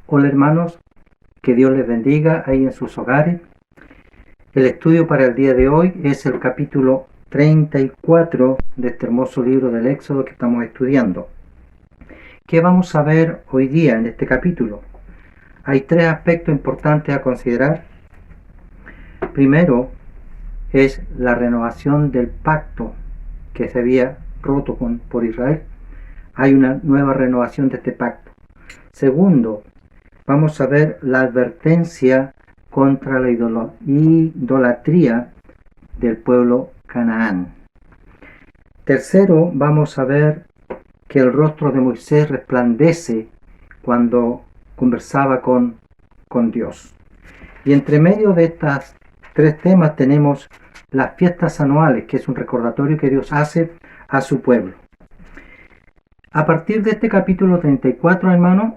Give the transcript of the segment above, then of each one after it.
Hola hermanos, que Dios les bendiga ahí en sus hogares. El estudio para el día de hoy es el capítulo 34 de este hermoso libro del Éxodo que estamos estudiando. ¿Qué vamos a ver hoy día en este capítulo? Hay tres aspectos importantes a considerar. Primero es la renovación del pacto que se había roto por Israel. Hay una nueva renovación de este pacto. Segundo, vamos a ver la advertencia contra la idolatría del pueblo Canaán. Tercero, vamos a ver que el rostro de Moisés resplandece cuando conversaba con Dios. Y entre medio de estos tres temas tenemos las fiestas anuales, que es un recordatorio que Dios hace a su pueblo. A partir de este capítulo 34, hermanos,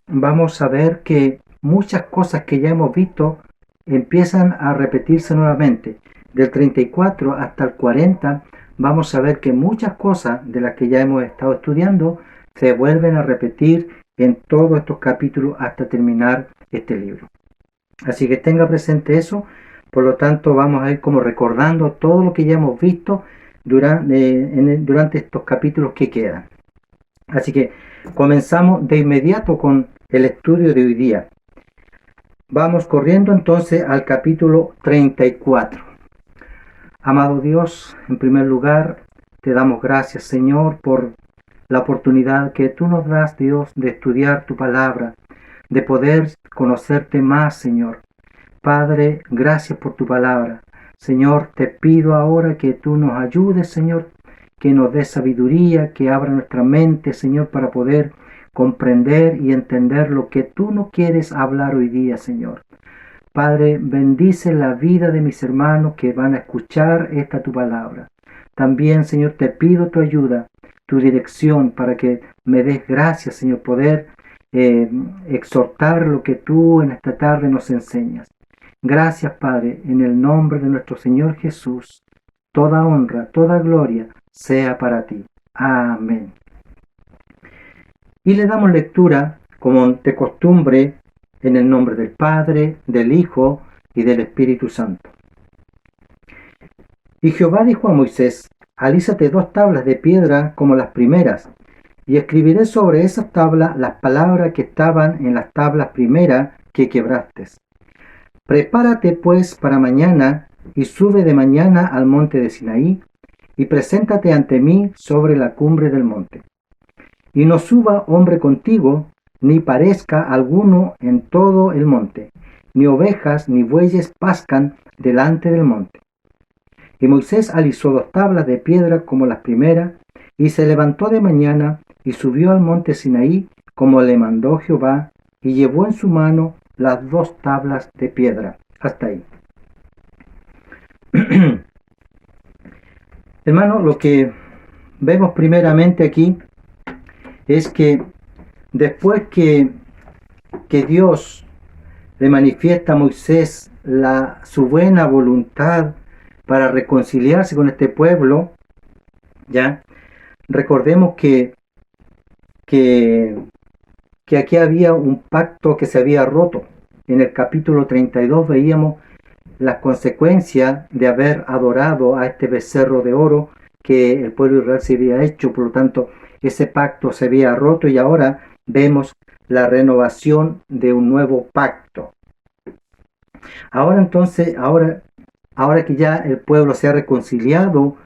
vamos a ver que muchas cosas que ya hemos visto empiezan a repetirse nuevamente. Del 34 hasta el 40 vamos a ver que muchas cosas de las que ya hemos estado estudiando se vuelven a repetir en todos estos capítulos hasta terminar este libro. Así que tenga presente eso. Por lo tanto, vamos a ir como recordando todo lo que ya hemos visto durante estos capítulos que quedan. Así que comenzamos de inmediato con el estudio de hoy día. Vamos corriendo entonces al capítulo 34. Amado Dios, en primer lugar, te damos gracias, Señor, por la oportunidad que tú nos das, Dios, de estudiar tu palabra, de poder conocerte más, Señor. Padre, gracias por tu palabra. Señor, te pido ahora que tú nos ayudes, Señor, que nos dé sabiduría, que abra nuestra mente, Señor, para poder comprender y entender lo que tú nos quieres hablar hoy día, Señor. Padre, bendice la vida de mis hermanos que van a escuchar esta tu palabra. También, Señor, te pido tu ayuda, tu dirección, para que me des gracias, Señor, poder exhortar lo que tú en esta tarde nos enseñas. Gracias, Padre, en el nombre de nuestro Señor Jesús. Toda honra, toda gloria sea para ti. Amén. Y le damos lectura, como de costumbre, en el nombre del Padre, del Hijo y del Espíritu Santo. Y Jehová dijo a Moisés: alízate 2 tablas de piedra como las primeras, y escribiré sobre esas tablas las palabras que estaban en las tablas primeras que quebraste. Prepárate pues para mañana, y sube de mañana al monte de Sinaí, y preséntate ante mí sobre la cumbre del monte. Y no suba hombre contigo, ni parezca alguno en todo el monte, ni ovejas ni bueyes pascan delante del monte. Y Moisés alisó 2 tablas de piedra como las primeras, y se levantó de mañana, y subió al monte Sinaí, como le mandó Jehová, y llevó en su mano las 2 tablas de piedra. Hasta ahí. Hermano, lo que vemos primeramente aquí es que después que Dios le manifiesta a Moisés su buena voluntad para reconciliarse con este pueblo, ya recordemos que aquí había un pacto que se había roto. En el capítulo 32 veíamos las consecuencias de haber adorado a este becerro de oro que el pueblo de Israel se había hecho. Por lo tanto, ese pacto se había roto y ahora vemos la renovación de un nuevo pacto. Ahora entonces, ahora que ya el pueblo se ha reconciliado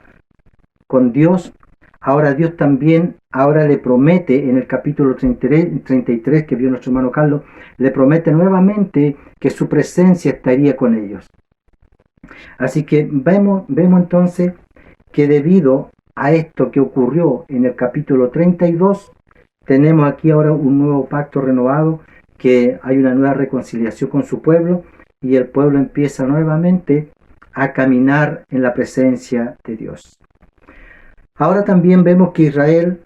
con Dios, ahora Dios también le promete en el capítulo 33 que vio nuestro hermano Carlos, le promete nuevamente que su presencia estaría con ellos. Así que vemos entonces que debido a esto que ocurrió en el capítulo 32, tenemos aquí ahora un nuevo pacto renovado, que hay una nueva reconciliación con su pueblo y el pueblo empieza nuevamente a caminar en la presencia de Dios. Ahora también vemos que Israel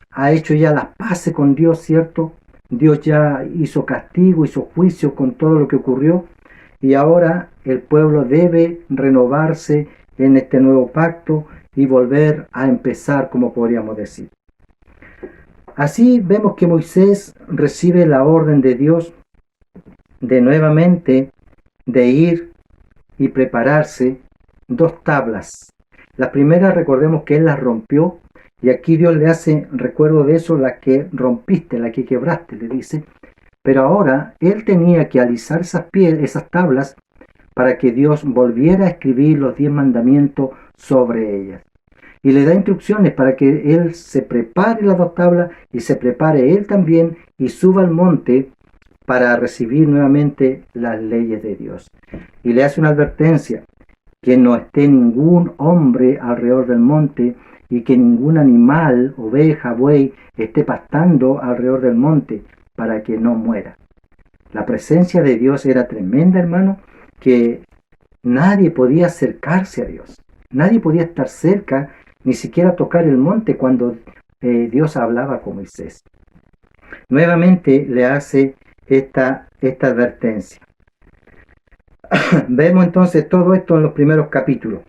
ha hecho ya las paces con Dios, ¿cierto? Dios ya hizo castigo, hizo juicio con todo lo que ocurrió y ahora el pueblo debe renovarse en este nuevo pacto y volver a empezar, como podríamos decir. Así vemos que Moisés recibe la orden de Dios de nuevamente de ir y prepararse 2 tablas. La primera, recordemos que él las rompió, y aquí Dios le hace recuerdo de eso, la que rompiste, la que quebraste, le dice. Pero ahora él tenía que alisar esas tablas para que Dios volviera a escribir los 10 mandamientos sobre ellas. Y le da instrucciones para que él se prepare las 2 tablas y se prepare él también y suba al monte para recibir nuevamente las leyes de Dios. Y le hace una advertencia: que no esté ningún hombre alrededor del monte y que ningún animal, oveja, buey, esté pastando alrededor del monte para que no muera. La presencia de Dios era tremenda, hermano, que nadie podía acercarse a Dios. Nadie podía estar cerca, ni siquiera tocar el monte cuando Dios hablaba con Moisés. Nuevamente le hace esta advertencia. Vemos entonces todo esto en los primeros capítulos.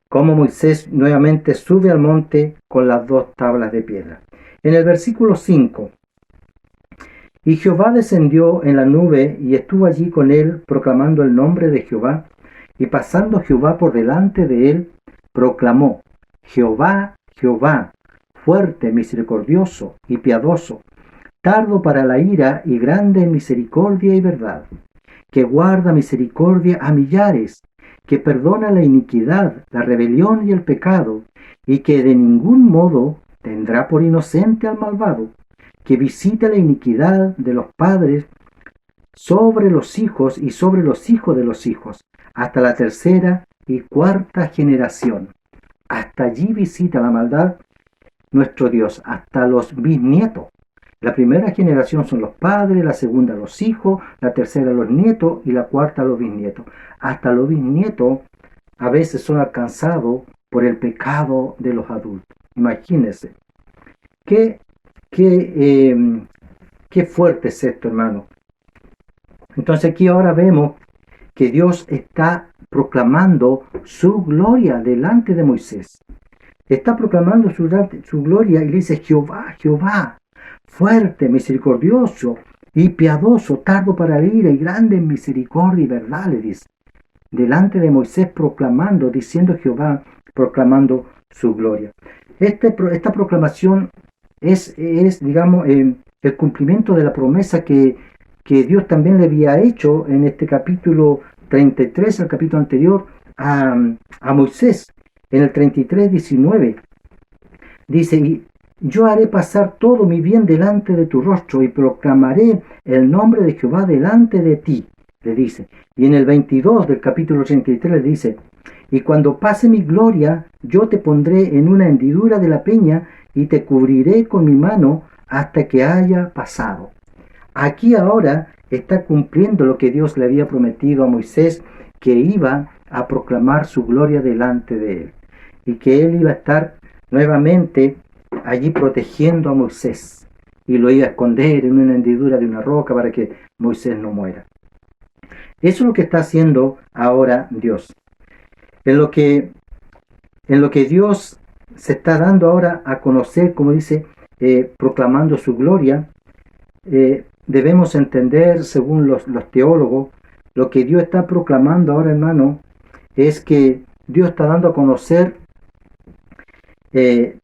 Cómo Moisés nuevamente sube al monte con las 2 tablas de piedra. En el versículo 5. Y Jehová descendió en la nube y estuvo allí con él, proclamando el nombre de Jehová. Y pasando Jehová por delante de él, proclamó: Jehová, Jehová, fuerte, misericordioso y piadoso, tardo para la ira y grande en misericordia y verdad, que guarda misericordia a millares, que perdona la iniquidad, la rebelión y el pecado, y que de ningún modo tendrá por inocente al malvado, que visita la iniquidad de los padres sobre los hijos y sobre los hijos de los hijos, hasta la 3ª y 4ª generación. Hasta allí visita la maldad nuestro Dios, hasta los bisnietos. La primera generación son los padres, la segunda los hijos, la 3ª los nietos y la 4ª los bisnietos. Hasta los bisnietos a veces son alcanzados por el pecado de los adultos. Imagínense. Qué fuerte es esto, hermano. Entonces aquí ahora vemos que Dios está proclamando su gloria delante de Moisés. Está proclamando su gloria y le dice: Jehová, Jehová, fuerte, misericordioso y piadoso, tardo para la ira y grande en misericordia y verdad, le dice. Delante de Moisés proclamando, diciendo Jehová, proclamando su gloria. Esta proclamación es digamos, el cumplimiento de la promesa que Dios también le había hecho en este capítulo 33, el capítulo anterior, a Moisés. En el 33:19 dice: y yo haré pasar todo mi bien delante de tu rostro y proclamaré el nombre de Jehová delante de ti, le dice. Y en el 22 del capítulo 83 le dice: y cuando pase mi gloria, yo te pondré en una hendidura de la peña y te cubriré con mi mano hasta que haya pasado. Aquí ahora está cumpliendo lo que Dios le había prometido a Moisés, que iba a proclamar su gloria delante de él y que él iba a estar nuevamente allí protegiendo a Moisés y lo iba a esconder en una hendidura de una roca para que Moisés no muera. Eso es lo que está haciendo ahora Dios. En lo que Dios se está dando ahora a conocer, como dice, proclamando su gloria, debemos entender, según los teólogos, lo que Dios está proclamando ahora, hermano, es que Dios está dando a conocer en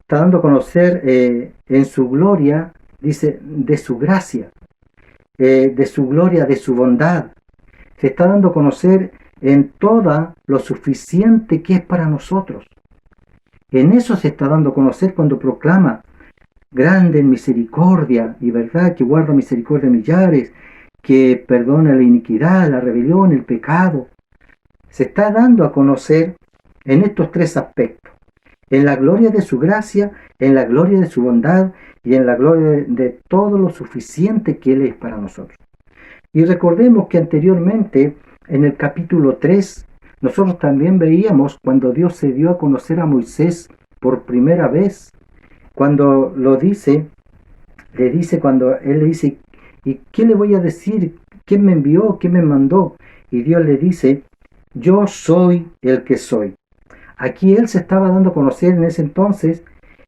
su gloria, dice, de su gracia, de su gloria, de su bondad. Se está dando a conocer en toda lo suficiente que es para nosotros. En eso se está dando a conocer cuando proclama: grande en misericordia y verdad, que guarda misericordia a millares, que perdona la iniquidad, la rebelión, el pecado. Se está dando a conocer en estos 3 aspectos: en la gloria de su gracia, en la gloria de su bondad y en la gloria de todo lo suficiente que Él es para nosotros. Y recordemos que anteriormente, en el capítulo 3, nosotros también veíamos cuando Dios se dio a conocer a Moisés por primera vez, cuando le dice, cuando Él le dice: ¿y qué le voy a decir? ¿Quién me envió? ¿Quién me mandó? Y Dios le dice: yo soy el que soy. Aquí Él se estaba dando a conocer en ese entonces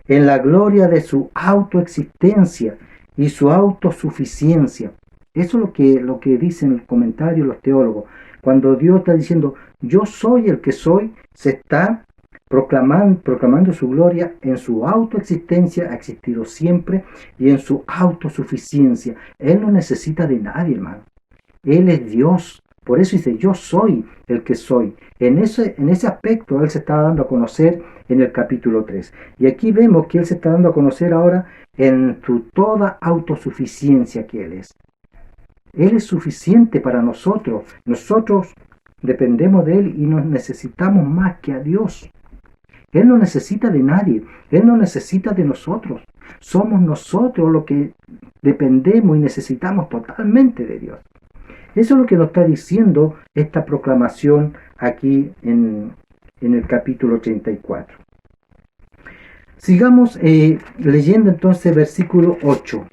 en la gloria de su autoexistencia y su autosuficiencia. Eso es lo que dicen el comentario los teólogos. Cuando Dios está diciendo, yo soy el que soy, se está proclamando su gloria en su autoexistencia, ha existido siempre, y en su autosuficiencia. Él no necesita de nadie, hermano. Él es Dios. Por eso dice, yo soy el que soy. En ese aspecto Él se está dando a conocer en el capítulo 3. Y aquí vemos que Él se está dando a conocer ahora en su toda autosuficiencia que Él es. Él es suficiente para nosotros. Nosotros dependemos de Él y nos necesitamos más que a Dios. Él no necesita de nadie. Él no necesita de nosotros. Somos nosotros los que dependemos y necesitamos totalmente de Dios. Eso es lo que nos está diciendo esta proclamación aquí en el capítulo 34. Sigamos leyendo entonces versículo 8.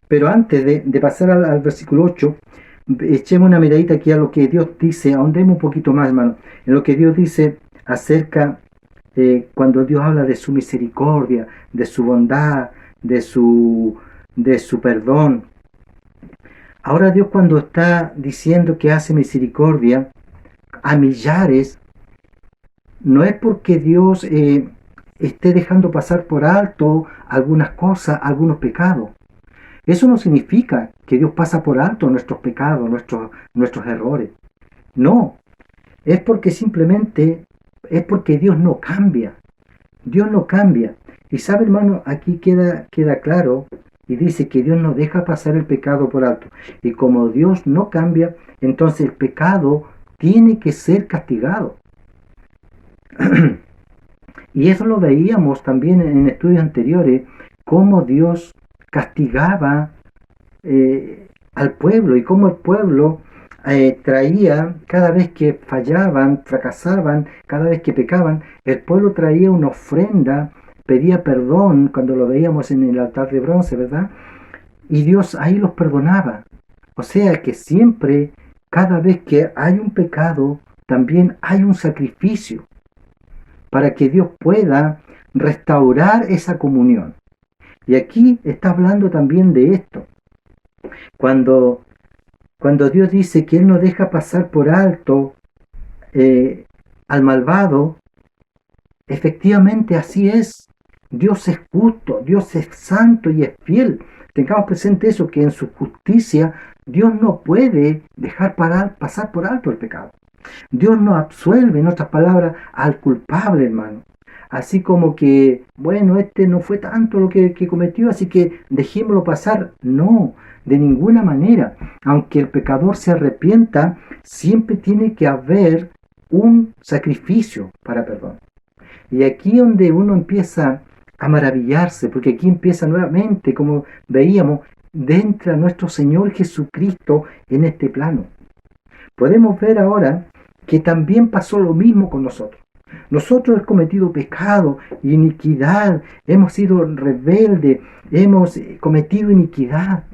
Pero antes de pasar al versículo 8, echemos una miradita aquí a lo que Dios dice, ahondemos un poquito más, hermano, en lo que Dios dice acerca cuando Dios habla de su misericordia, de su bondad, de su perdón. Ahora Dios, cuando está diciendo que hace misericordia a millares, no es porque Dios esté dejando pasar por alto algunas cosas, algunos pecados. Eso no significa que Dios pasa por alto nuestros pecados, nuestros errores. No, es porque simplemente es porque Dios no cambia. Dios no cambia. Y sabe, hermano, aquí queda claro y dice que Dios no deja pasar el pecado por alto. Y como Dios no cambia, entonces el pecado tiene que ser castigado. Y eso lo veíamos también en estudios anteriores, cómo Dios castigaba al pueblo y cómo el pueblo traía, cada vez que fallaban, fracasaban, cada vez que pecaban, el pueblo traía una ofrenda, pedía perdón, cuando lo veíamos en el altar de bronce, ¿verdad? Y Dios ahí los perdonaba. O sea que siempre, cada vez que hay un pecado, también hay un sacrificio para que Dios pueda restaurar esa comunión. Y aquí está hablando también de esto. Cuando Dios dice que Él no deja pasar por alto al malvado, efectivamente así es. Dios es justo, Dios es santo y es fiel. Tengamos presente eso, que en su justicia Dios no puede dejar pasar por alto el pecado. Dios no absuelve, en otras palabras, al culpable, hermano. Así como que, bueno, este no fue tanto lo que cometió, así que dejémoslo pasar. No, de ninguna manera. Aunque el pecador se arrepienta, siempre tiene que haber un sacrificio para perdón. Y aquí donde uno empieza a maravillarse, porque aquí empieza nuevamente, como veíamos, entra nuestro Señor Jesucristo en este plano. Podemos ver ahora que también pasó lo mismo con nosotros. Nosotros hemos cometido pecado, iniquidad, hemos sido rebeldes, hemos cometido iniquidad.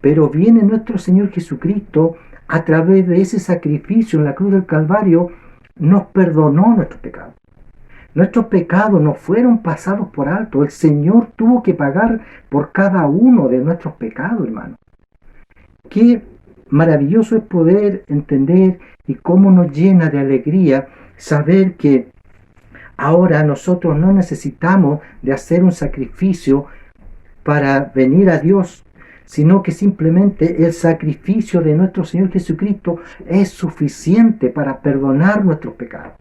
Pero viene nuestro Señor Jesucristo, a través de ese sacrificio en la cruz del Calvario, nos perdonó nuestros pecados. Nuestros pecados no fueron pasados por alto. El Señor tuvo que pagar por cada uno de nuestros pecados, hermano. Qué maravilloso es poder entender y cómo nos llena de alegría saber que ahora nosotros no necesitamos de hacer un sacrificio para venir a Dios, sino que simplemente el sacrificio de nuestro Señor Jesucristo es suficiente para perdonar nuestros pecados.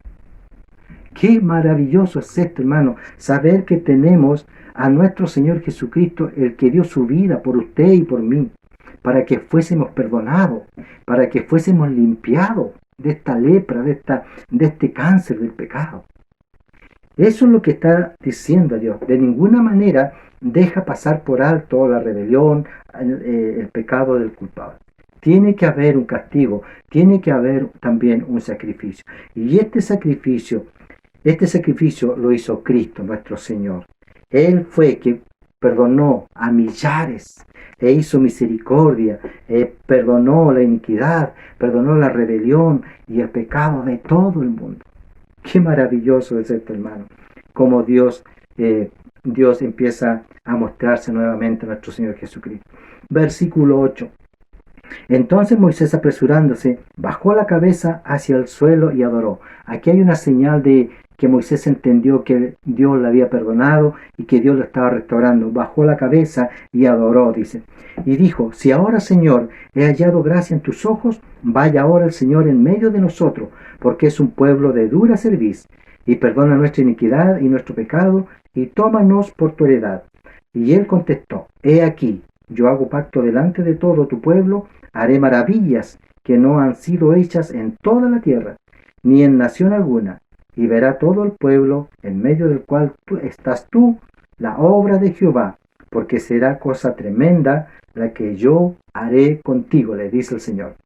Qué maravilloso es esto, hermano, saber que tenemos a nuestro Señor Jesucristo, el que dio su vida por usted y por mí, para que fuésemos perdonados, para que fuésemos limpiados de esta lepra, de este cáncer del pecado. Eso es lo que está diciendo Dios. De ninguna manera deja pasar por alto la rebelión, el pecado del culpable. Tiene que haber un castigo, tiene que haber también un sacrificio. Y este sacrificio lo hizo Cristo, nuestro Señor. Él fue que perdonó a millares, e hizo misericordia, perdonó la iniquidad, perdonó la rebelión y el pecado de todo el mundo. Qué maravilloso es esto, hermano, como Dios Dios empieza a mostrarse nuevamente a nuestro Señor Jesucristo. Versículo 8. Entonces Moisés, apresurándose, bajó la cabeza hacia el suelo y adoró. Aquí hay una señal de que Moisés entendió que Dios le había perdonado y que Dios lo estaba restaurando. Bajó la cabeza y adoró, dice. Y dijo, si ahora, Señor, he hallado gracia en tus ojos, vaya ahora el Señor en medio de nosotros, porque es un pueblo de dura cerviz, y perdona nuestra iniquidad y nuestro pecado, y tómanos por tu heredad. Y él contestó, he aquí, yo hago pacto delante de todo tu pueblo, haré maravillas que no han sido hechas en toda la tierra, ni en nación alguna, y verá todo el pueblo en medio del cual estás tú, la obra de Jehová, porque será cosa tremenda la que yo haré contigo, le dice el Señor.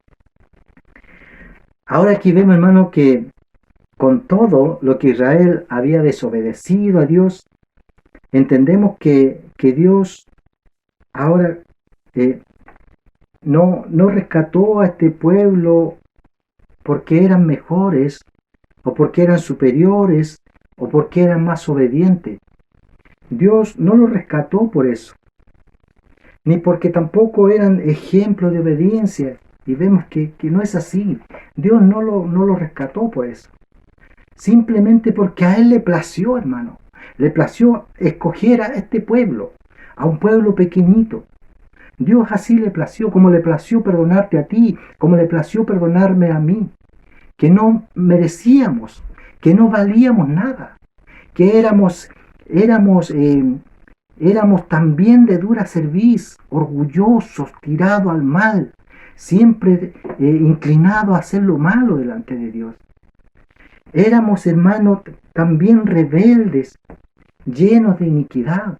Ahora aquí vemos, hermano, que con todo lo que Israel había desobedecido a Dios, entendemos que Dios ahora no rescató a este pueblo porque eran mejores, o porque eran superiores, o porque eran más obedientes. Dios no lo rescató por eso, ni porque tampoco eran ejemplo de obediencia, y vemos que no es así. Dios no lo rescató por eso, simplemente porque a Él le plació, hermano, le plació escoger a este pueblo, a un pueblo pequeñito. Dios así le plació, como le plació perdonarte a ti, como le plació perdonarme a mí, que no merecíamos, que no valíamos nada, que éramos también de dura cerviz, orgullosos, tirados al mal, siempre inclinados a hacer lo malo delante de Dios. Éramos, hermanos, también rebeldes, llenos de iniquidad.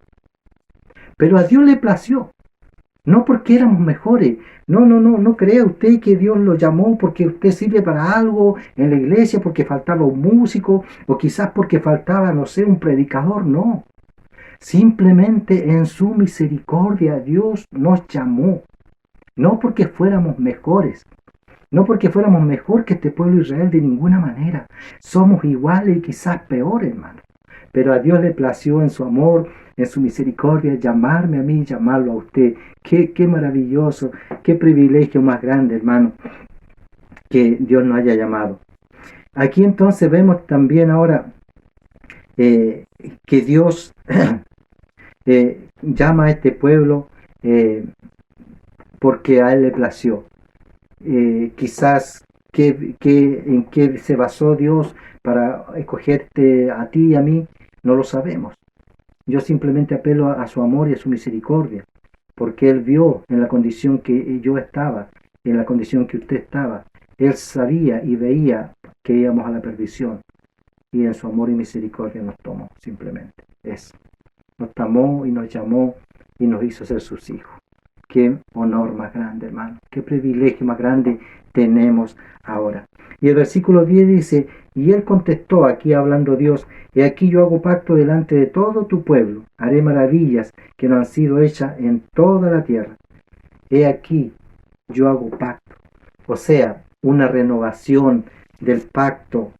Pero a Dios le plació, no porque éramos mejores. No crea usted que Dios lo llamó porque usted sirve para algo en la iglesia, porque faltaba un músico, o quizás porque faltaba, no sé, un predicador. No. Simplemente en su misericordia Dios nos llamó. No porque fuéramos mejores. No porque fuéramos mejor que este pueblo de Israel, de ninguna manera. Somos iguales y quizás peores, hermano. Pero a Dios le plació en su amor, en su misericordia, llamarme a mí y llamarlo a usted. Qué maravilloso, qué privilegio más grande, hermano, que Dios nos haya llamado. Aquí entonces vemos también ahora que Dios llama a este pueblo porque a Él le plació. Quizás en qué se basó Dios para escogerte a ti y a mí, no lo sabemos. Yo simplemente apelo a su amor y a su misericordia, porque Él vio en la condición que yo estaba, en la condición que usted estaba. Él sabía y veía que íbamos a la perdición, y en su amor y misericordia nos tomó, simplemente. Eso. Nos tomó y nos llamó y nos hizo ser sus hijos. Qué honor más grande, hermano. Qué privilegio más grande tenemos ahora. Y el versículo 10 dice, y él contestó, aquí hablando Dios, he aquí yo hago pacto delante de todo tu pueblo, haré maravillas que no han sido hechas en toda la tierra. He aquí yo hago pacto. O sea, una renovación del pacto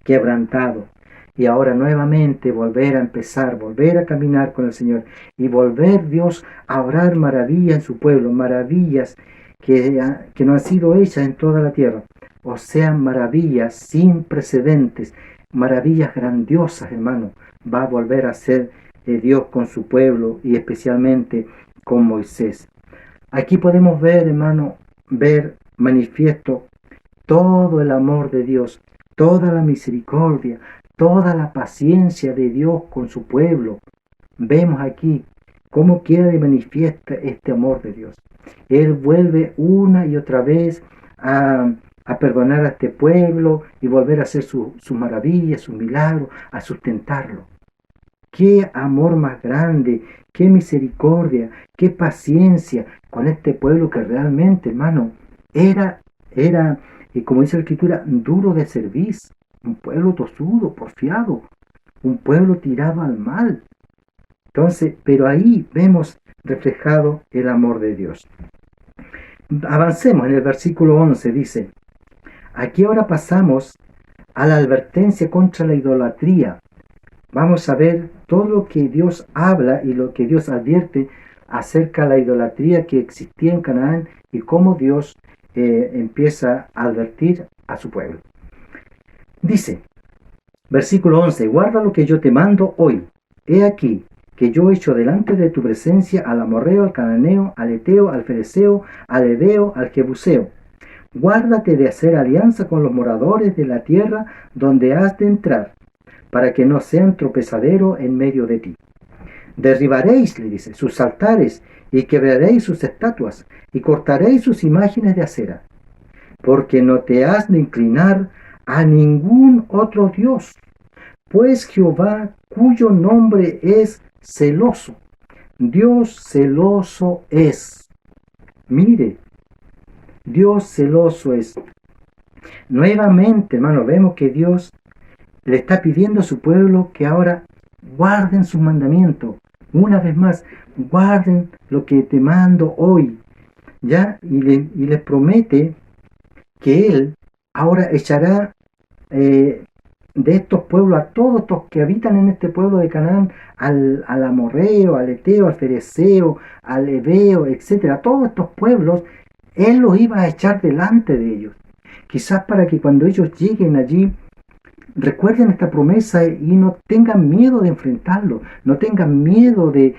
quebrantado. Y ahora nuevamente volver a empezar, volver a caminar con el Señor y volver Dios a obrar maravillas en su pueblo, maravillas que no han sido hechas en toda la tierra. O sean maravillas sin precedentes, maravillas grandiosas, hermano. Va a volver a ser Dios con su pueblo y especialmente con Moisés. Aquí podemos ver, hermano, ver manifiesto todo el amor de Dios, toda la misericordia, toda la paciencia de Dios con su pueblo. Vemos aquí cómo queda de manifiesta este amor de Dios. Él vuelve una y otra vez a perdonar a este pueblo y volver a hacer sus maravillas, sus milagros, a sustentarlo. Qué amor más grande, qué misericordia, qué paciencia con este pueblo que realmente, hermano, era, como dice la Escritura, duro de cerviz. Un pueblo tosudo, porfiado, un pueblo tirado al mal. Entonces, pero ahí vemos reflejado el amor de Dios. Avancemos en el versículo 11, dice, aquí ahora pasamos a la advertencia contra la idolatría. vamos a ver todo lo que Dios habla y lo que Dios advierte acerca de la idolatría que existía en Canaán y cómo Dios empieza a advertir a su pueblo. Dice, versículo 11, guarda lo que yo te mando hoy. He aquí que yo echo delante de tu presencia al amorreo, al cananeo, al eteo, al fereceo, al heveo, al jebuseo. Guárdate de hacer alianza con los moradores de la tierra donde has de entrar, para que no sean tropezadero en medio de ti. Derribaréis, le dice, sus altares y quebraréis sus estatuas y cortaréis sus imágenes de acera, porque no te has de inclinar a ningún otro Dios, pues Jehová, cuyo nombre es celoso, Dios celoso es. Mire, Dios celoso es. Nuevamente, hermano, vemos que Dios le está pidiendo a su pueblo que ahora guarden sus mandamientos. Una vez más, guarden lo que te mando hoy. ¿Ya? Y les promete que Él ahora echará de estos pueblos a todos estos que habitan en este pueblo de Canaán, al amorreo, al eteo, al fereceo, al heveo, etcétera. Todos estos pueblos, Él los iba a echar delante de ellos. Quizás para que cuando ellos lleguen allí, recuerden esta promesa y no tengan miedo de enfrentarlo, no tengan miedo de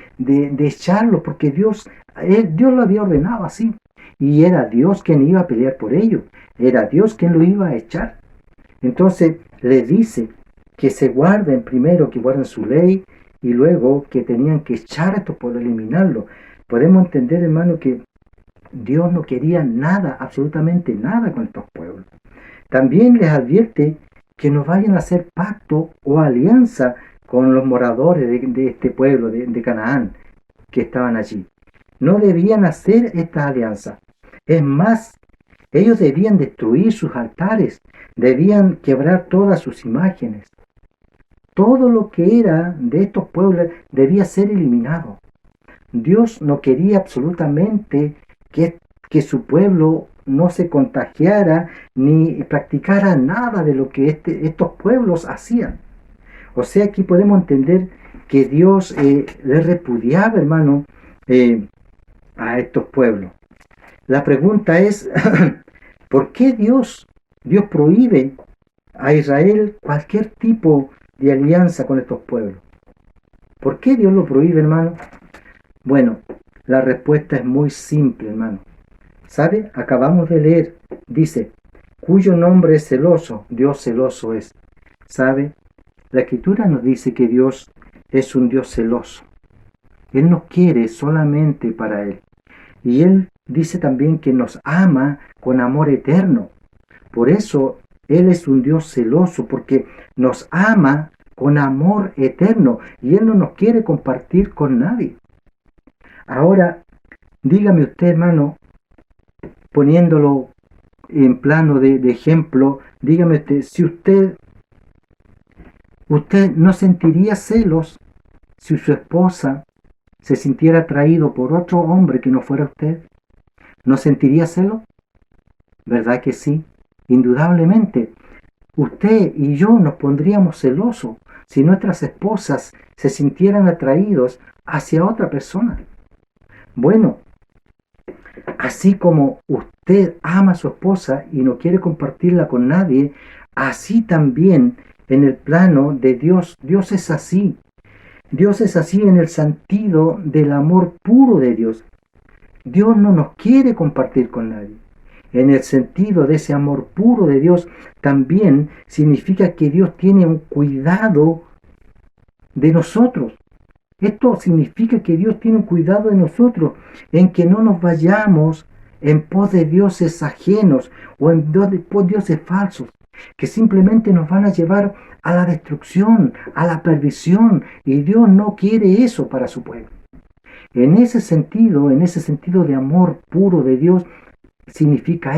echarlo, porque Dios lo había ordenado así. Y era Dios quien iba a pelear por ellos, era Dios quien lo iba a echar. Entonces le dice que se guarden primero, que guarden su ley, y luego que tenían que echar a estos por eliminarlo. Podemos entender, hermano, que Dios no quería nada, absolutamente nada con estos pueblos. También les advierte que no vayan a hacer pacto o alianza con los moradores de este pueblo, de Canaán, que estaban allí. No debían hacer esta alianza. Es más, ellos debían destruir sus altares, debían quebrar todas sus imágenes. Todo lo que era de estos pueblos debía ser eliminado. Dios no quería absolutamente que su pueblo no se contagiara ni practicara nada de lo que estos pueblos hacían. O sea, aquí podemos entender que Dios le repudiaba, hermano, a estos pueblos. La pregunta es, ¿por qué Dios prohíbe a Israel cualquier tipo de alianza con estos pueblos? ¿Por qué Dios lo prohíbe, hermano? Bueno, la respuesta es muy simple, hermano. ¿Sabe? Acabamos de leer, dice, cuyo nombre es celoso, Dios celoso es. ¿Sabe? La Escritura nos dice que Dios es un Dios celoso. Él nos quiere solamente para Él. Y Él dice también que nos ama con amor eterno. Por eso Él es un Dios celoso, porque nos ama con amor eterno. Y Él no nos quiere compartir con nadie. Ahora, dígame usted, hermano, poniéndolo en plano de ejemplo, dígame usted, si usted no sentiría celos si su esposa se sintiera atraído por otro hombre que no fuera usted. ¿No sentiría celos? ¿Verdad que sí? Indudablemente. Usted y yo nos pondríamos celosos si nuestras esposas se sintieran atraídos hacia otra persona. Bueno, así como usted ama a su esposa y no quiere compartirla con nadie, así también en el plano de Dios, Dios es así. Dios es así en el sentido del amor puro de Dios. Dios no nos quiere compartir con nadie. En el sentido de ese amor puro de Dios, también significa que Dios tiene un cuidado de nosotros. Esto significa que Dios tiene un cuidado de nosotros, en que no nos vayamos en pos de dioses ajenos o en pos de dioses falsos, que simplemente nos van a llevar a la destrucción, a la perdición, y Dios no quiere eso para su pueblo. En ese sentido de amor puro de Dios, significa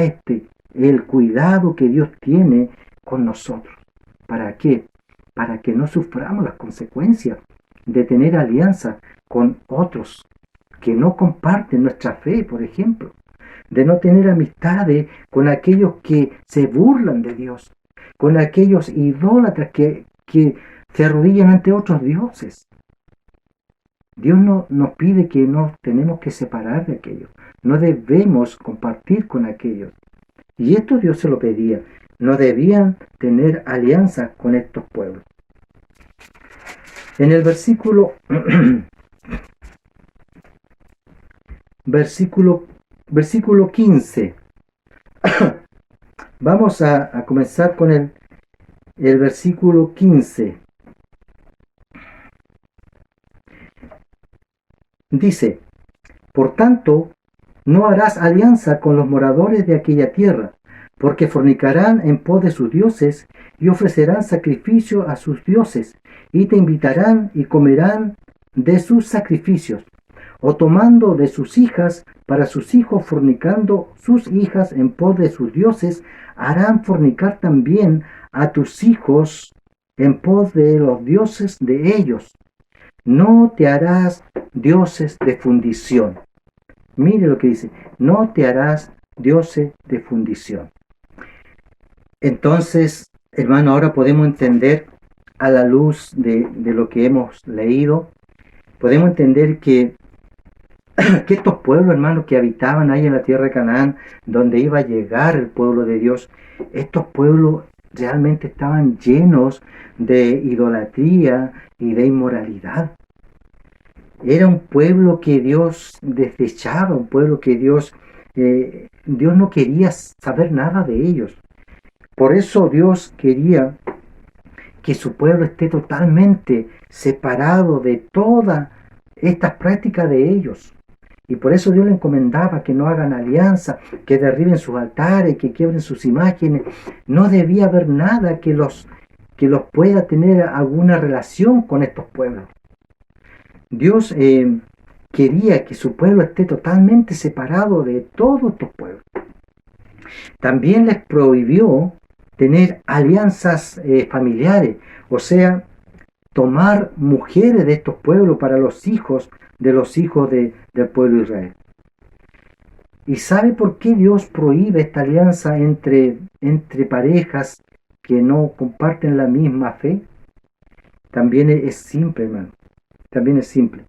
el cuidado que Dios tiene con nosotros. ¿Para qué? Para que no suframos las consecuencias de tener alianza con otros que no comparten nuestra fe, por ejemplo, de no tener amistades con aquellos que se burlan de Dios, con aquellos idólatras que se arrodillan ante otros dioses. Dios no nos pide que nos tenemos que separar de aquellos. No debemos compartir con aquellos. Y esto Dios se lo pedía. No debían tener alianza con estos pueblos. En el versículo 15. Vamos a comenzar con el versículo 15. Dice: por tanto, no harás alianza con los moradores de aquella tierra, porque fornicarán en pos de sus dioses y ofrecerán sacrificio a sus dioses, y te invitarán y comerán de sus sacrificios, o tomando de sus hijas para sus hijos, fornicando sus hijas en pos de sus dioses, harán fornicar también a tus hijos en pos de los dioses de ellos. No te harás dioses de fundición. Mire lo que dice: no te harás dioses de fundición. Entonces, hermano, ahora podemos entender, a la luz de lo que hemos leído, podemos entender que estos pueblos, hermanos, que habitaban ahí en la tierra de Canaán, donde iba a llegar el pueblo de Dios, estos pueblos realmente estaban llenos de idolatría y de inmoralidad. Era un pueblo que Dios desechaba, un pueblo que Dios no quería saber nada de ellos. Por eso Dios quería que su pueblo esté totalmente separado de todas estas prácticas de ellos. Y por eso Dios le encomendaba que no hagan alianza, que derriben sus altares, que quiebren sus imágenes. No debía haber nada que los pueda tener alguna relación con estos pueblos. Dios quería que su pueblo esté totalmente separado de todos estos pueblos. También les prohibió tener alianzas familiares, o sea, tomar mujeres de estos pueblos para los hijos del pueblo de Israel. ¿Y sabe por qué Dios prohíbe esta alianza entre parejas que no comparten la misma fe? También es simple, hermano. También es simple.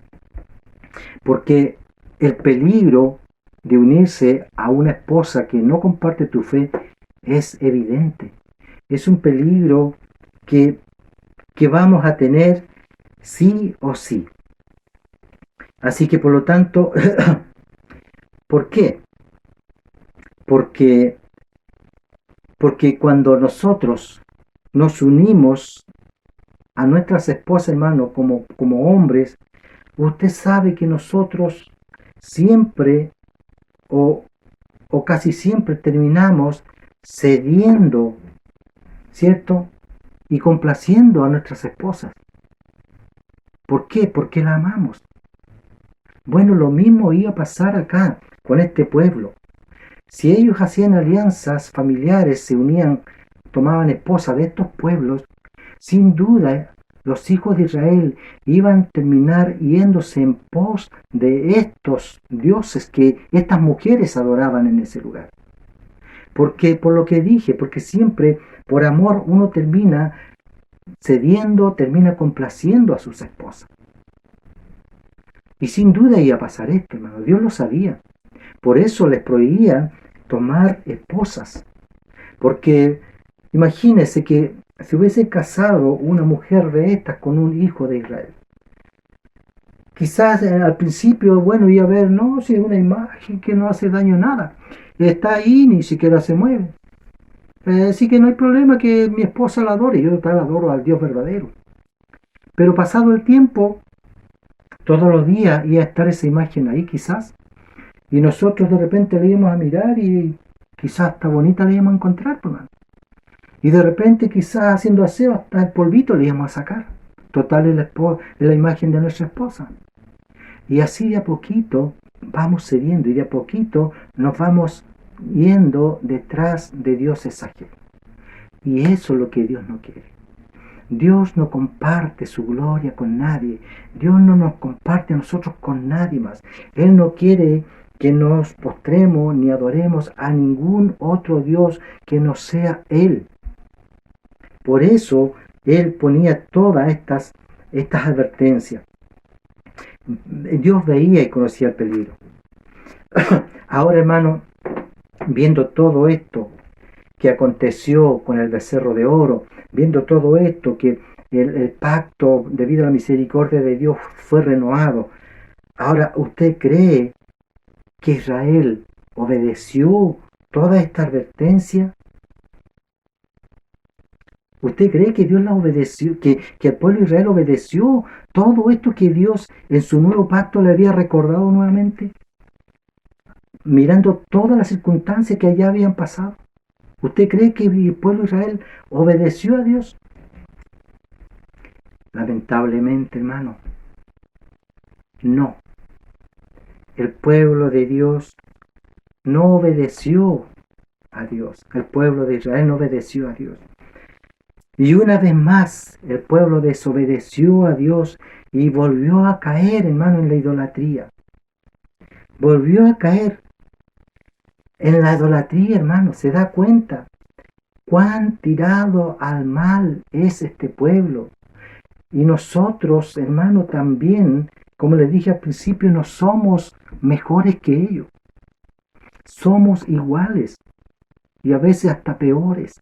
Porque el peligro de unirse a una esposa que no comparte tu fe es evidente. Es un peligro que vamos a tener sí o sí. Así que por lo tanto, ¿por qué? Porque cuando nosotros nos unimos a nuestras esposas, hermano, como hombres, usted sabe que nosotros siempre o casi siempre terminamos cediendo, ¿cierto? Y complaciendo a nuestras esposas. ¿Por qué? Porque la amamos. Bueno, lo mismo iba a pasar acá con este pueblo. Si ellos hacían alianzas familiares, se unían, tomaban esposas de estos pueblos, sin duda los hijos de Israel iban a terminar yéndose en pos de estos dioses que estas mujeres adoraban en ese lugar. Porque, por lo que dije, porque siempre por amor uno termina cediendo, termina complaciendo a sus esposas. Y sin duda iba a pasar esto, hermano. Dios lo sabía. Por eso les prohibía tomar esposas. Porque imagínense que se hubiese casado una mujer de estas con un hijo de Israel. Quizás al principio, bueno, iba a ver, no, si es una imagen que no hace daño nada. Está ahí, ni siquiera se mueve. Así que no hay problema que mi esposa la adore. Yo la adoro al Dios verdadero. Pero pasado el tiempo, todos los días iba a estar esa imagen ahí quizás. Y nosotros de repente le íbamos a mirar y quizás hasta bonita le íbamos a encontrar, hermano. Y de repente quizás haciendo aseo hasta el polvito le íbamos a sacar. Total es la imagen de nuestra esposa. Y así de a poquito vamos cediendo y de a poquito nos vamos yendo detrás de dioses ajenos. Y eso es lo que Dios no quiere. Dios no comparte su gloria con nadie. Dios no nos comparte a nosotros con nadie más. Él no quiere que nos postremos ni adoremos a ningún otro Dios que no sea Él. Por eso Él ponía todas estas advertencias. Dios veía y conocía el peligro. Ahora, hermano, viendo todo esto que aconteció con el becerro de oro, viendo todo esto, que el pacto debido a la misericordia de Dios fue renovado, ahora, ¿usted cree que Israel obedeció toda esta advertencia? ¿Usted cree que Dios la obedeció, que el pueblo de Israel obedeció todo esto que Dios en su nuevo pacto le había recordado nuevamente? Mirando todas las circunstancias que allá habían pasado. ¿Usted cree que el pueblo de Israel obedeció a Dios? Lamentablemente, hermano, no. El pueblo de Dios no obedeció a Dios. El pueblo de Israel no obedeció a Dios. Y una vez más, el pueblo desobedeció a Dios y volvió a caer, hermano, en la idolatría. Volvió a caer en la idolatría, hermano. ¿Se da cuenta cuán tirado al mal es este pueblo? Y nosotros, hermano, también, como les dije al principio, no somos mejores que ellos. Somos iguales y a veces hasta peores.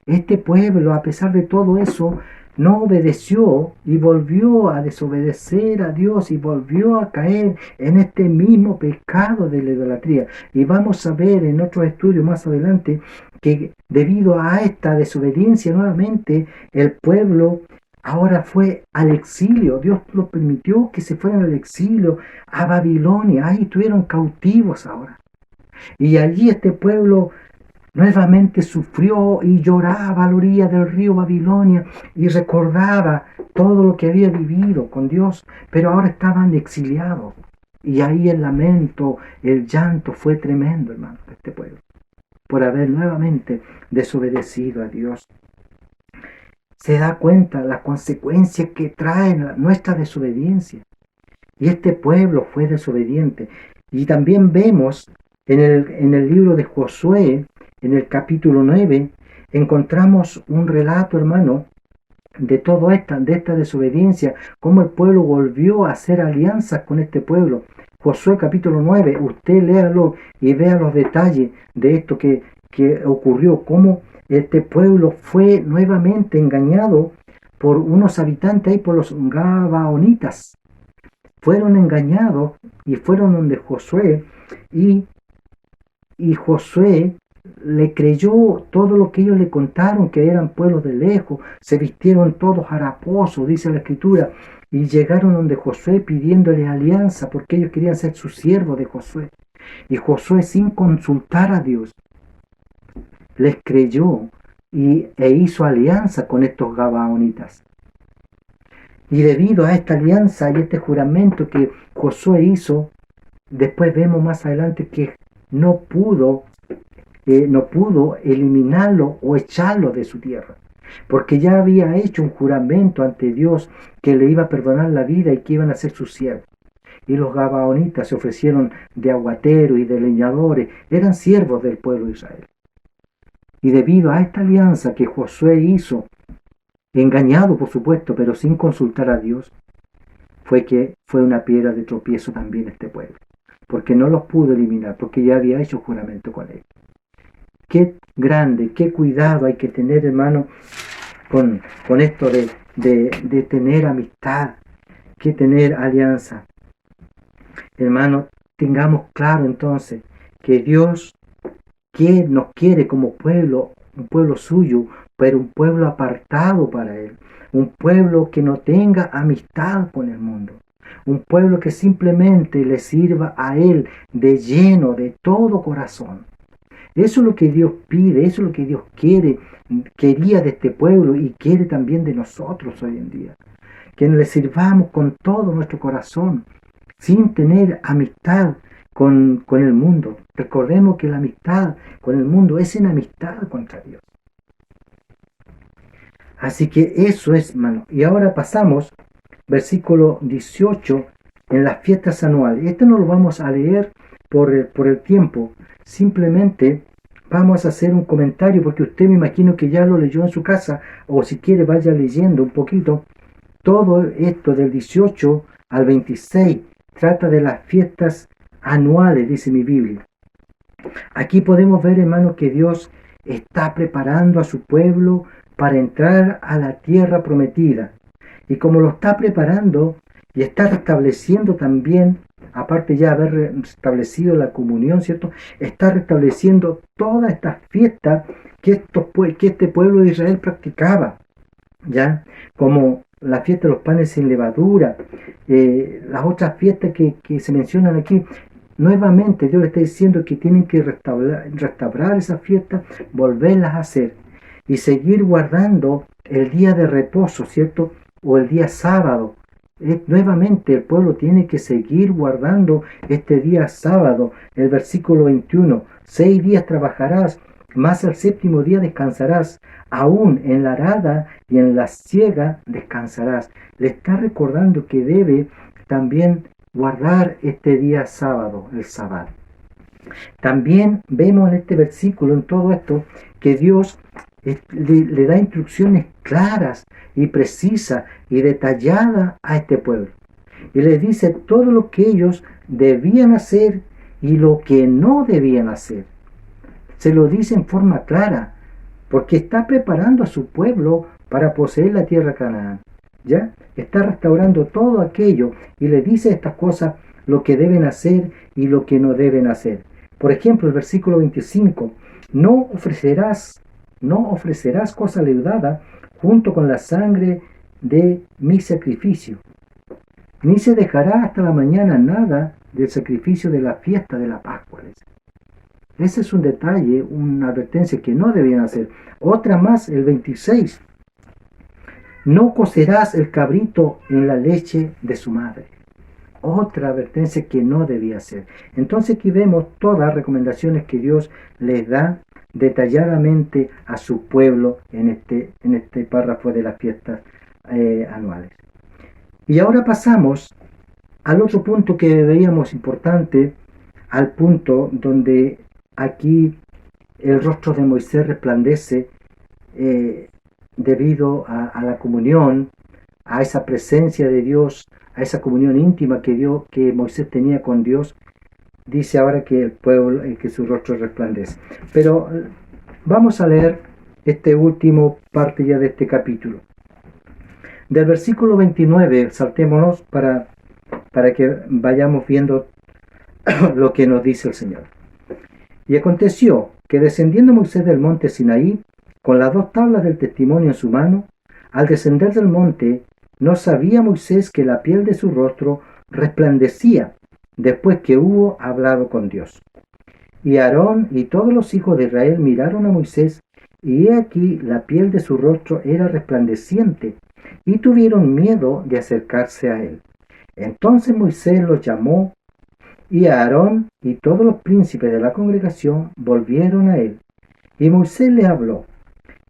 Este pueblo, a pesar de todo eso, no obedeció y volvió a desobedecer a Dios y volvió a caer en este mismo pecado de la idolatría. Y vamos a ver en otros estudios más adelante que debido a esta desobediencia nuevamente, el pueblo ahora fue al exilio. Dios lo permitió que se fueran al exilio a Babilonia. Ahí estuvieron cautivos ahora. Y allí este pueblo nuevamente sufrió y lloraba a la orilla del río Babilonia y recordaba todo lo que había vivido con Dios, pero ahora estaban exiliados. Y ahí el lamento, el llanto fue tremendo, hermano, de este pueblo, por haber nuevamente desobedecido a Dios. Se da cuenta las consecuencias que trae nuestra desobediencia. Y este pueblo fue desobediente. Y también vemos en el libro de Josué, en el capítulo 9, encontramos un relato, hermano, de toda esta desobediencia, cómo el pueblo volvió a hacer alianzas con este pueblo. Josué capítulo 9, usted léalo y vea los detalles de esto que ocurrió, cómo este pueblo fue nuevamente engañado por unos habitantes ahí, por los gabaonitas. Fueron engañados y fueron donde Josué y Josué le creyó todo lo que ellos le contaron, que eran pueblos de lejos, se vistieron todos haraposos, dice la escritura, y llegaron donde Josué pidiéndole alianza, porque ellos querían ser sus siervos de Josué. Y Josué, sin consultar a Dios, les creyó e hizo alianza con estos gabaonitas. Y debido a esta alianza y este juramento que Josué hizo, después vemos más adelante que no pudo eliminarlo o echarlo de su tierra, porque ya había hecho un juramento ante Dios que le iba a perdonar la vida y que iban a ser sus siervos. Y los gabaonitas se ofrecieron de aguateros y de leñadores, eran siervos del pueblo de Israel. Y debido a esta alianza que Josué hizo, engañado por supuesto, pero sin consultar a Dios, fue una piedra de tropiezo también este pueblo, porque no los pudo eliminar, porque ya había hecho juramento con él. Qué grande, qué cuidado hay que tener, hermano, con esto de tener amistad, que tener alianza. Hermano, tengamos claro entonces que Dios nos quiere como pueblo, un pueblo suyo, pero un pueblo apartado para Él, un pueblo que no tenga amistad con el mundo, un pueblo que simplemente le sirva a Él de lleno, de todo corazón. Eso es lo que Dios pide, eso es lo que Dios quería de este pueblo y quiere también de nosotros hoy en día. Que le sirvamos con todo nuestro corazón, sin tener amistad con el mundo. Recordemos que la amistad con el mundo es enemistad contra Dios. Así que eso es, hermano. Y ahora pasamos, versículo 18, en las fiestas anuales. Esto no lo vamos a leer por el tiempo. Simplemente vamos a hacer un comentario, porque usted me imagino que ya lo leyó en su casa, o si quiere vaya leyendo un poquito. Todo esto del 18 al 26 trata de las fiestas anuales, dice mi Biblia. Aquí podemos ver, hermanos, que Dios está preparando a su pueblo para entrar a la tierra prometida. Y como lo está preparando y está restableciendo también, aparte ya de haber restablecido la comunión, ¿cierto? Está restableciendo todas estas fiestas que este pueblo de Israel practicaba, ¿ya? Como la fiesta de los panes sin levadura, las otras fiestas que se mencionan aquí. Nuevamente Dios le está diciendo que tienen que restaurar esas fiestas, volverlas a hacer y seguir guardando el día de reposo, ¿cierto? O el día sábado. Nuevamente el pueblo tiene que seguir guardando este día sábado. El versículo 21, 6 días trabajarás, más el séptimo día descansarás, aún en la arada y en la siega descansarás. Le está recordando que debe también guardar este día sábado, el sábado. También vemos en este versículo, en todo esto, que Dios le da instrucciones claras y precisas y detalladas a este pueblo. Y les dice todo lo que ellos debían hacer y lo que no debían hacer. Se lo dice en forma clara, porque está preparando a su pueblo para poseer la tierra Canaán. ¿Ya? Está restaurando todo aquello y le dice estas cosas, lo que deben hacer y lo que no deben hacer. Por ejemplo, el versículo 25, no ofrecerás cosa leudada junto con la sangre de mi sacrificio, ni se dejará hasta la mañana nada del sacrificio de la fiesta de la Pascua. Ese es un detalle, una advertencia que no debían hacer. Otra más, el 26. No cocerás el cabrito en la leche de su madre. Otra advertencia que no debía hacer. Entonces aquí vemos todas las recomendaciones que Dios les da detalladamente a su pueblo en este párrafo de las fiestas anuales. Y ahora pasamos al otro punto que veíamos importante, al punto donde aquí el rostro de Moisés resplandece debido a la comunión, a esa presencia de Dios, a esa comunión íntima que Moisés tenía con Dios. Dice ahora que el pueblo, que su rostro resplandece. Pero vamos a leer este último parte ya de este capítulo. Del versículo 29, saltémonos para que vayamos viendo lo que nos dice el Señor. Y aconteció que descendiendo Moisés del monte Sinaí, con las 2 tablas del testimonio en su mano, al descender del monte, no sabía Moisés que la piel de su rostro resplandecía después que hubo hablado con Dios. Y Aarón y todos los hijos de Israel miraron a Moisés, y he aquí la piel de su rostro era resplandeciente, y tuvieron miedo de acercarse a él. Entonces Moisés los llamó, y Aarón y todos los príncipes de la congregación volvieron a él. Y Moisés le habló.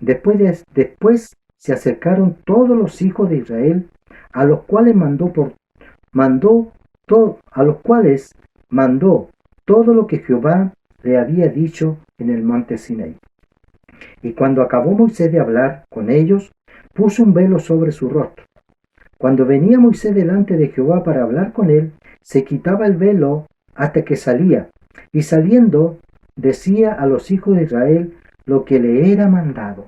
Después se acercaron todos los hijos de Israel, a los cuales mandó todo lo que Jehová le había dicho en el monte Sinaí. Y cuando acabó Moisés de hablar con ellos, puso un velo sobre su rostro. Cuando venía Moisés delante de Jehová para hablar con él, se quitaba el velo hasta que salía, y saliendo decía a los hijos de Israel lo que le era mandado.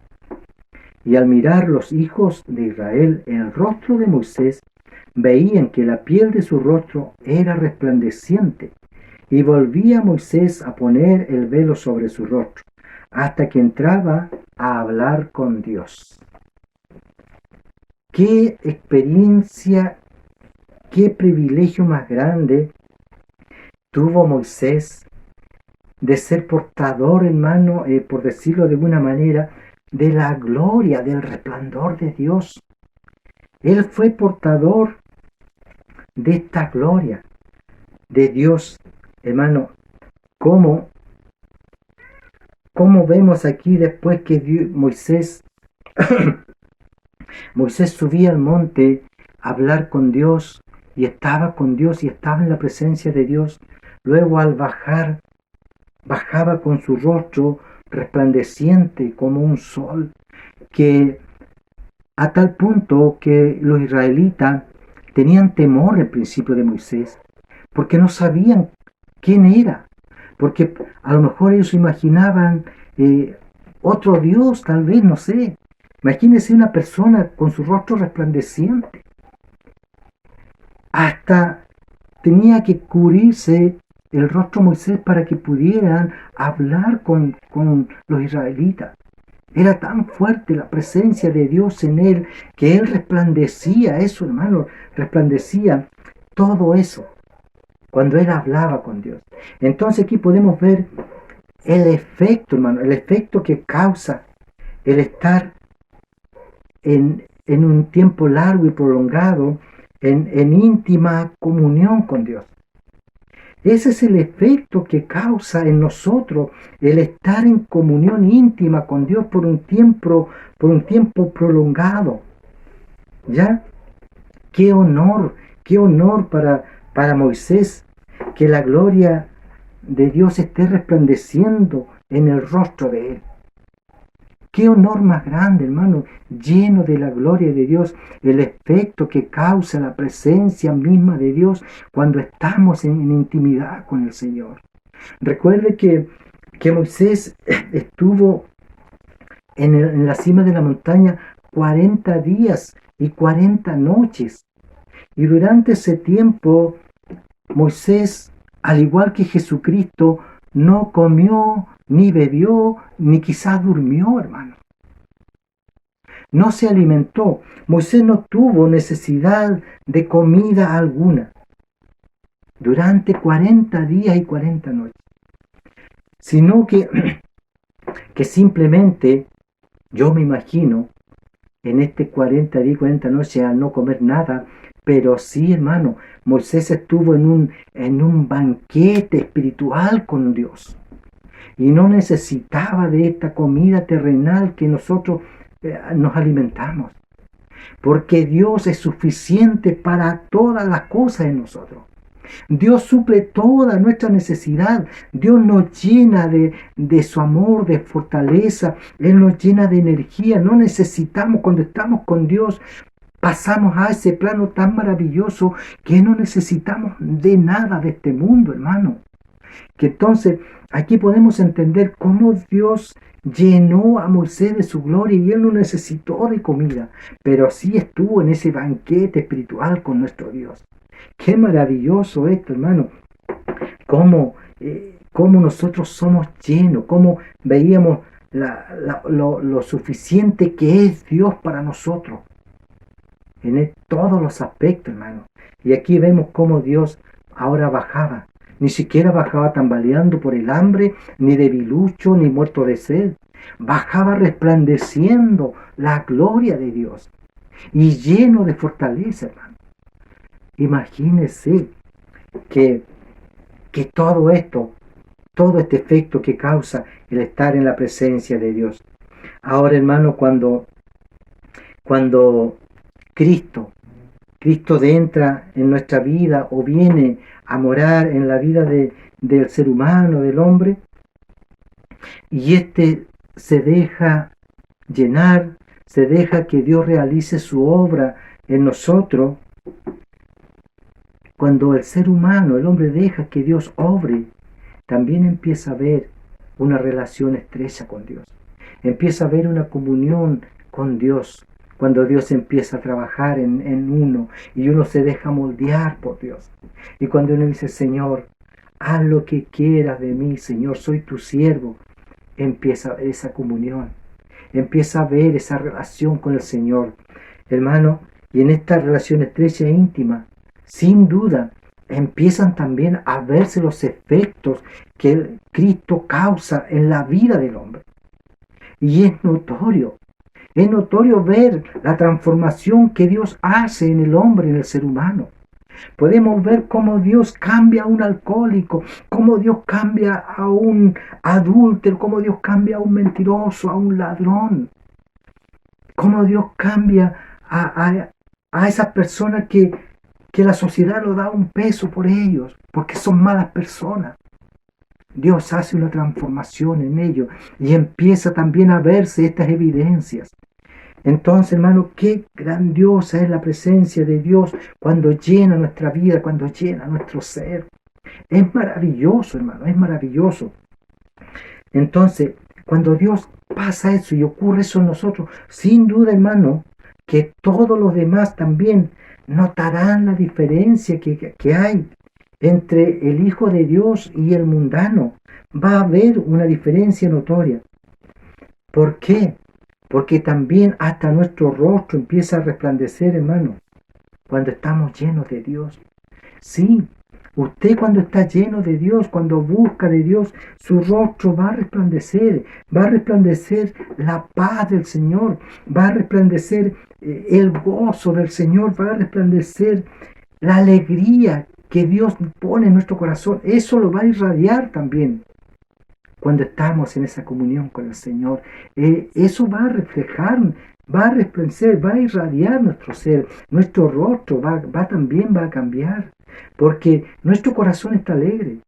Y al mirar los hijos de Israel el rostro de Moisés, veían que la piel de su rostro era resplandeciente, y volvía Moisés a poner el velo sobre su rostro, hasta que entraba a hablar con Dios. Qué experiencia, qué privilegio más grande tuvo Moisés de ser portador, hermano, por decirlo de alguna manera, de la gloria, del resplandor de Dios. Él fue portador de esta gloria de Dios, hermano. ¿Cómo vemos aquí después que Moisés subía al monte a hablar con Dios y estaba con Dios y estaba en la presencia de Dios? Luego al bajar, bajaba con su rostro resplandeciente como un sol, que a tal punto que los israelitas tenían temor al principio de Moisés, porque no sabían quién era, porque a lo mejor ellos imaginaban otro Dios, tal vez, no sé. Imagínense una persona con su rostro resplandeciente. Hasta tenía que cubrirse el rostro de Moisés para que pudieran hablar con los israelitas. Era tan fuerte la presencia de Dios en él que él resplandecía eso, hermano, resplandecía todo eso cuando él hablaba con Dios. Entonces aquí podemos ver el efecto, hermano, el efecto que causa el estar en un tiempo largo y prolongado en íntima comunión con Dios. Ese es el efecto que causa en nosotros el estar en comunión íntima con Dios por un tiempo prolongado. ¿Ya? Qué honor para Moisés que la gloria de Dios esté resplandeciendo en el rostro de él. Qué honor más grande, hermano, lleno de la gloria de Dios, el efecto que causa la presencia misma de Dios cuando estamos en intimidad con el Señor. Recuerde que Moisés estuvo en la cima de la montaña 40 días y 40 noches. Y durante ese tiempo, Moisés, al igual que Jesucristo, no comió, ni bebió, ni quizás durmió, hermano. No se alimentó. Moisés no tuvo necesidad de comida alguna durante 40 días y 40 noches. Sino que simplemente, yo me imagino, en este 40 días y 40 noches al no comer nada, pero sí, hermano, Moisés estuvo en un banquete espiritual con Dios. Y no necesitaba de esta comida terrenal que nosotros nos alimentamos. Porque Dios es suficiente para todas las cosas en nosotros. Dios suple toda nuestra necesidad. Dios nos llena de su amor, de fortaleza. Él nos llena de energía. No necesitamos, cuando estamos con Dios, pasamos a ese plano tan maravilloso que no necesitamos de nada de este mundo, hermano. Que entonces aquí podemos entender cómo Dios llenó a Moisés de su gloria y él no necesitó de comida, pero sí estuvo en ese banquete espiritual con nuestro Dios. Qué maravilloso esto, hermano. Cómo nosotros somos llenos, cómo veíamos lo suficiente que es Dios para nosotros en todos los aspectos, hermano. Y aquí vemos cómo Dios ahora bajaba. Ni siquiera bajaba tambaleando por el hambre, ni debilucho, ni muerto de sed. Bajaba resplandeciendo la gloria de Dios y lleno de fortaleza, hermano. Imagínese que todo esto, todo este efecto que causa el estar en la presencia de Dios. Ahora, hermano, cuando Cristo entra en nuestra vida o viene a morar en la vida del ser humano, del hombre, y éste se deja llenar, se deja que Dios realice su obra en nosotros. Cuando el ser humano, el hombre, deja que Dios obre, también empieza a haber una relación estrecha con Dios. Empieza a haber una comunión con Dios. Cuando Dios empieza a trabajar en uno y uno se deja moldear por Dios. Y cuando uno dice, Señor, haz lo que quieras de mí, Señor, soy tu siervo, empieza esa comunión. Empieza a ver esa relación con el Señor. Hermano, y en esta relación estrecha e íntima, sin duda, empiezan también a verse los efectos que Cristo causa en la vida del hombre. Y es notorio ver la transformación que Dios hace en el hombre, en el ser humano. Podemos ver cómo Dios cambia a un alcohólico, cómo Dios cambia a un adúltero, cómo Dios cambia a un mentiroso, a un ladrón. Cómo Dios cambia a esas personas que la sociedad lo da un peso por ellos, porque son malas personas. Dios hace una transformación en ellos y empieza también a verse estas evidencias. Entonces, hermano, qué grandiosa es la presencia de Dios cuando llena nuestra vida, cuando llena nuestro ser. Es maravilloso, hermano, es maravilloso. Entonces, cuando Dios pasa eso y ocurre eso en nosotros, sin duda, hermano, que todos los demás también notarán la diferencia que hay entre el Hijo de Dios y el mundano. Va a haber una diferencia notoria. ¿Por qué? Porque también hasta nuestro rostro empieza a resplandecer, hermano, cuando estamos llenos de Dios. Sí, usted cuando está lleno de Dios, cuando busca de Dios, su rostro va a resplandecer la paz del Señor, va a resplandecer el gozo del Señor, va a resplandecer la alegría que Dios pone en nuestro corazón. Eso lo va a irradiar también. Cuando estamos en esa comunión con el Señor, eso va a reflejar, va a resplandecer, va a irradiar nuestro ser, nuestro rostro también va a cambiar, porque nuestro corazón está alegre.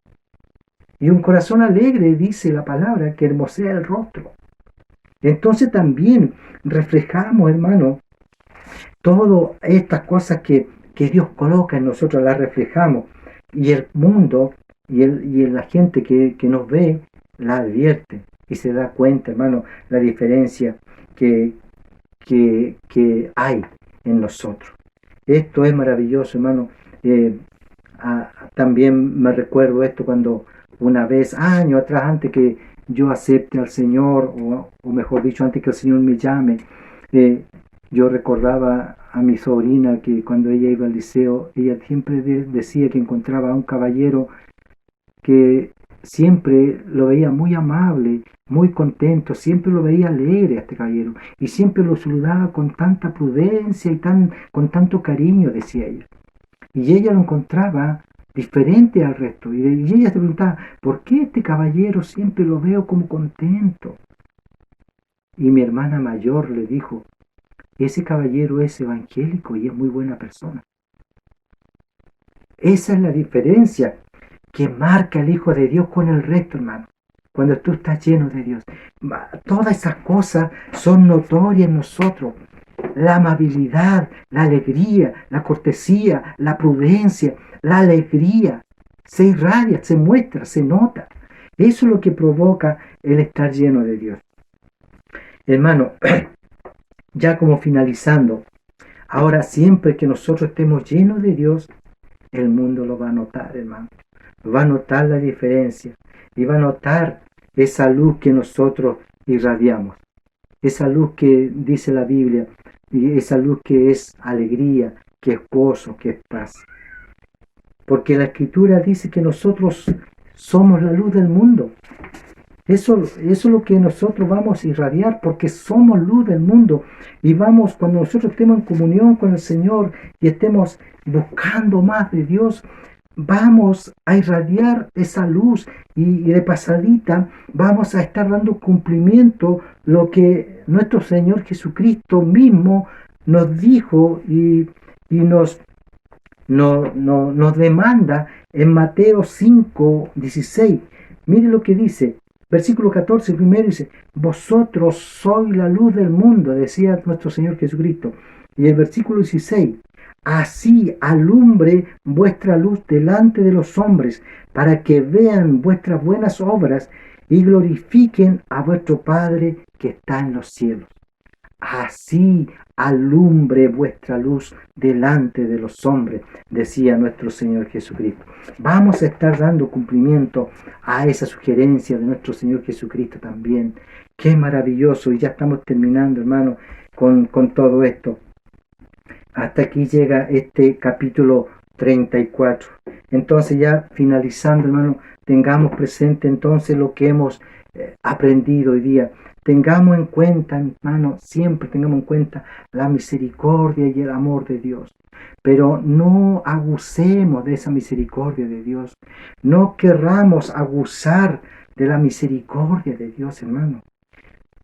Y un corazón alegre, dice la palabra, que hermosea el rostro. Entonces también reflejamos, hermano, todas estas cosas que Dios coloca en nosotros, las reflejamos. Y el mundo y la gente que nos ve, la advierte y se da cuenta, hermano, la diferencia que hay en nosotros. Esto es maravilloso, hermano. También me recuerdo esto cuando una vez, años atrás, antes que yo acepte al Señor, o mejor dicho, antes que el Señor me llame, yo recordaba a mi sobrina que cuando ella iba al liceo, ella siempre decía que encontraba a un caballero que siempre lo veía muy amable, muy contento, siempre lo veía alegre a este caballero y siempre lo saludaba con tanta prudencia y con tanto cariño, decía ella. Y ella lo encontraba diferente al resto y ella se preguntaba, ¿por qué este caballero siempre lo veo como contento? Y mi hermana mayor le dijo, ese caballero es evangélico y es muy buena persona. Esa es la diferencia que marca el Hijo de Dios con el resto, hermano. Cuando tú estás lleno de Dios, todas esas cosas son notorias en nosotros. La amabilidad, la alegría, la cortesía, la prudencia, la alegría, se irradia, se muestra, se nota. Eso es lo que provoca el estar lleno de Dios. Hermano, ya como finalizando, ahora siempre que nosotros estemos llenos de Dios, el mundo lo va a notar, hermano. Va a notar la diferencia y va a notar esa luz que nosotros irradiamos. Esa luz que dice la Biblia y esa luz que es alegría, que es gozo, que es paz. Porque la Escritura dice que nosotros somos la luz del mundo. Eso es lo que nosotros vamos a irradiar porque somos luz del mundo y cuando nosotros estemos en comunión con el Señor y estemos buscando más de Dios, vamos a irradiar esa luz y de pasadita vamos a estar dando cumplimiento lo que nuestro Señor Jesucristo mismo nos dijo y nos demanda en Mateo 5:16. Mire lo que dice. Versículo 14, primero dice, vosotros sois la luz del mundo, decía nuestro Señor Jesucristo. Y el versículo 16, así alumbre vuestra luz delante de los hombres, para que vean vuestras buenas obras y glorifiquen a vuestro Padre que está en los cielos. Así alumbre vuestra luz delante de los hombres, decía nuestro Señor Jesucristo. Vamos a estar dando cumplimiento a esa sugerencia de nuestro Señor Jesucristo también. Qué maravilloso, y ya estamos terminando, hermano, con todo esto. Hasta aquí llega este capítulo 34. Entonces, ya finalizando, hermano, tengamos presente entonces lo que hemos aprendido hoy día. Tengamos en cuenta, hermano, siempre tengamos en cuenta la misericordia y el amor de Dios. Pero no abusemos de esa misericordia de Dios. No querramos abusar de la misericordia de Dios, hermano.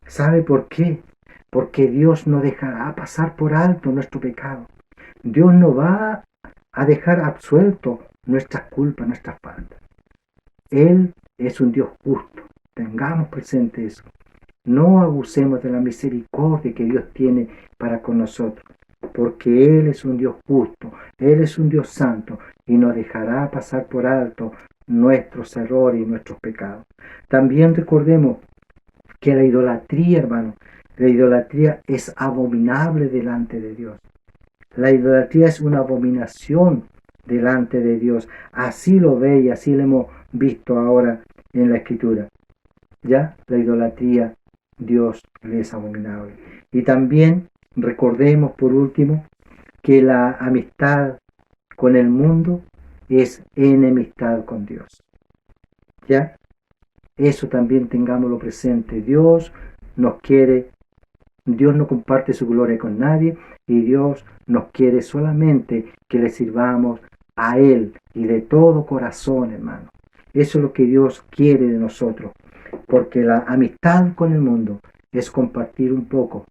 ¿Sabe por qué? Porque Dios no dejará pasar por alto nuestro pecado. Dios no va a dejar absuelto nuestras culpas, nuestras faltas. Él es un Dios justo. Tengamos presente eso. No abusemos de la misericordia que Dios tiene para con nosotros, porque Él es un Dios justo, Él es un Dios santo y nos dejará pasar por alto nuestros errores y nuestros pecados. También recordemos que la idolatría, hermano, la idolatría es abominable delante de Dios. La idolatría es una abominación delante de Dios. Así lo ve y así lo hemos visto ahora en la Escritura. Ya, la idolatría, Dios le es abominable. Y también recordemos por último que la amistad con el mundo es enemistad con Dios. ¿Ya? Eso también tengámoslo presente. Dios nos quiere, Dios no comparte su gloria con nadie y Dios nos quiere solamente que le sirvamos a Él y de todo corazón, hermano. Eso es lo que Dios quiere de nosotros, porque la amistad con el mundo es compartir un poco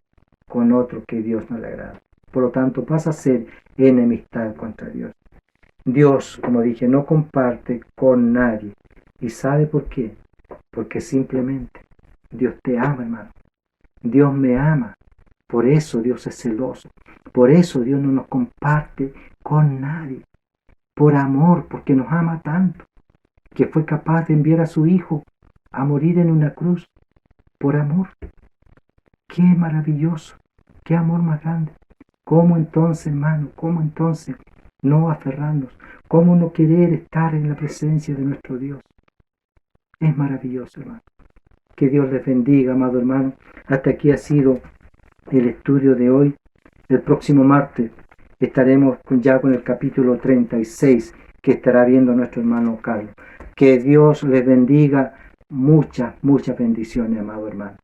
con otro que Dios no le agrada. Por lo tanto, pasa a ser enemistad contra Dios. Dios, como dije, no comparte con nadie. ¿Y sabe por qué? Porque simplemente Dios te ama, hermano. Dios me ama. Por eso Dios es celoso. Por eso Dios no nos comparte con nadie. Por amor, porque nos ama tanto, que fue capaz de enviar a su Hijo a morir en una cruz. Por amor. Qué maravilloso. Qué amor más grande. ¿Cómo entonces, hermano? ¿Cómo entonces no aferrarnos? ¿Cómo no querer estar en la presencia de nuestro Dios? Es maravilloso, hermano. Que Dios les bendiga, amado hermano. Hasta aquí ha sido el estudio de hoy. El próximo martes estaremos ya con el capítulo 36 que estará viendo nuestro hermano Carlos. Que Dios les bendiga. Muchas bendiciones, amado hermano.